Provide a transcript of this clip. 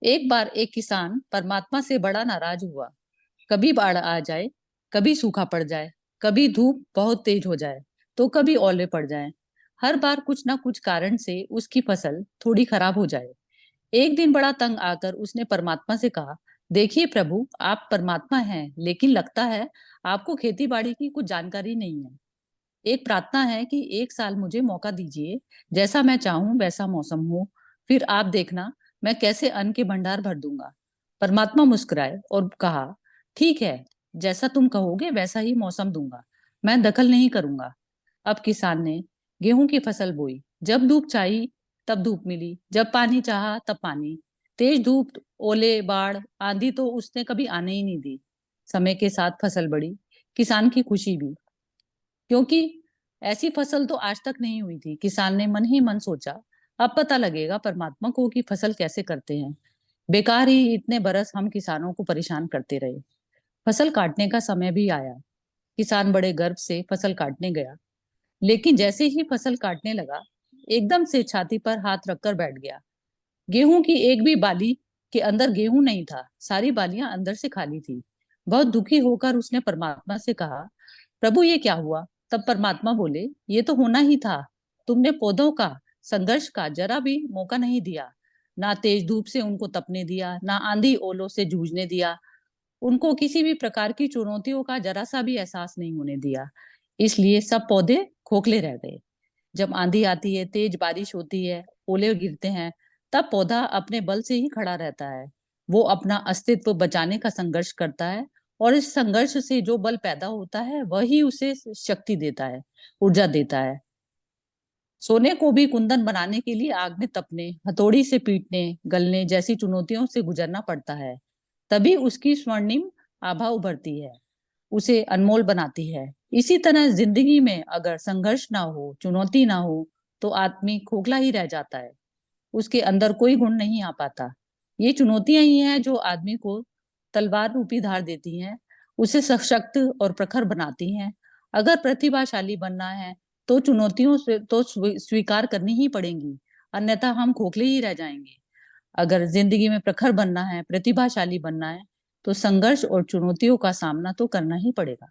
एक बार एक किसान परमात्मा से बड़ा नाराज हुआ। कभी बाढ़ आ जाए, कभी सूखा पड़ जाए, कभी धूप बहुत तेज हो जाए, तो कभी ओले पड़ जाए। हर बार कुछ ना कुछ कारण से उसकी फसल थोड़ी खराब हो जाए। एक दिन बड़ा तंग आकर उसने परमात्मा से कहा, देखिए प्रभु, आप परमात्मा हैं, लेकिन लगता है आपको खेती बाड़ी की कुछ जानकारी नहीं है। एक प्रार्थना है कि एक साल मुझे मौका दीजिए, जैसा मैं चाहूं वैसा मौसम हो, फिर आप देखना मैं कैसे अन्न के भंडार भर दूंगा। परमात्मा मुस्कुराए और कहा, ठीक है, जैसा तुम कहोगे वैसा ही मौसम दूंगा, मैं दखल नहीं करूंगा। अब किसान ने गेहूं की फसल बोई। जब धूप चाहिए तब धूप मिली, जब पानी चाहा तब पानी। तेज धूप, ओले, बाढ़, आंधी तो उसने कभी आने ही नहीं दी। समय के साथ फसल बढ़ी, किसान की खुशी भी, क्योंकि ऐसी फसल तो आज तक नहीं हुई थी। किसान ने मन ही मन सोचा, अब पता लगेगा परमात्मा को कि फसल कैसे करते हैं। बेकार ही इतने बरस हम किसानों को परेशान करते रहे। फसल काटने का समय भी आया। किसान बड़े गर्व से फसल काटने गया, लेकिन जैसे ही फसल काटने लगा, एकदम से छाती पर हाथ रखकर बैठ गया। गेहूं की एक भी बाली के अंदर गेहूं नहीं था, सारी बालियां अंदर से खाली थी। बहुत दुखी होकर उसने परमात्मा से कहा, प्रभु ये क्या हुआ? तब परमात्मा बोले, ये तो होना ही था। तुमने पौधों का संघर्ष का जरा भी मौका नहीं दिया। ना तेज धूप से उनको तपने दिया, ना आंधी ओलों से जूझने दिया। उनको किसी भी प्रकार की चुनौतियों का जरा सा भी एहसास नहीं होने दिया। इसलिए सब पौधे खोखले रह गए। जब आंधी आती है, तेज बारिश होती है, ओले गिरते हैं, तब पौधा अपने बल से ही खड़ा रहता है। वो अपना अस्तित्व बचाने का संघर्ष करता है, और इस संघर्ष से जो बल पैदा होता है वही उसे शक्ति देता है, ऊर्जा देता है। सोने को भी कुंदन बनाने के लिए आग में तपने, हथौड़ी से पीटने, गलने जैसी चुनौतियों से गुजरना पड़ता है। तभी उसकी स्वर्णिम आभा उभरती है, उसे अनमोल बनाती है। इसी तरह जिंदगी में अगर संघर्ष ना हो, चुनौती ना हो, तो आदमी खोखला ही रह जाता है। उसके अंदर कोई गुण नहीं आ पाता। ये चुनौतियां ही हैं जो आदमी को तलवार रूपी धार देती हैं, उसे सशक्त और प्रखर बनाती हैं। अगर प्रतिभाशाली बनना है, तो चुनौतियों से तो स्वीकार करनी ही पड़ेंगी, अन्यथा हम खोखले ही रह जाएंगे। अगर जिंदगी में प्रखर बनना है, प्रतिभाशाली बनना है, तो संघर्ष और चुनौतियों का सामना तो करना ही पड़ेगा।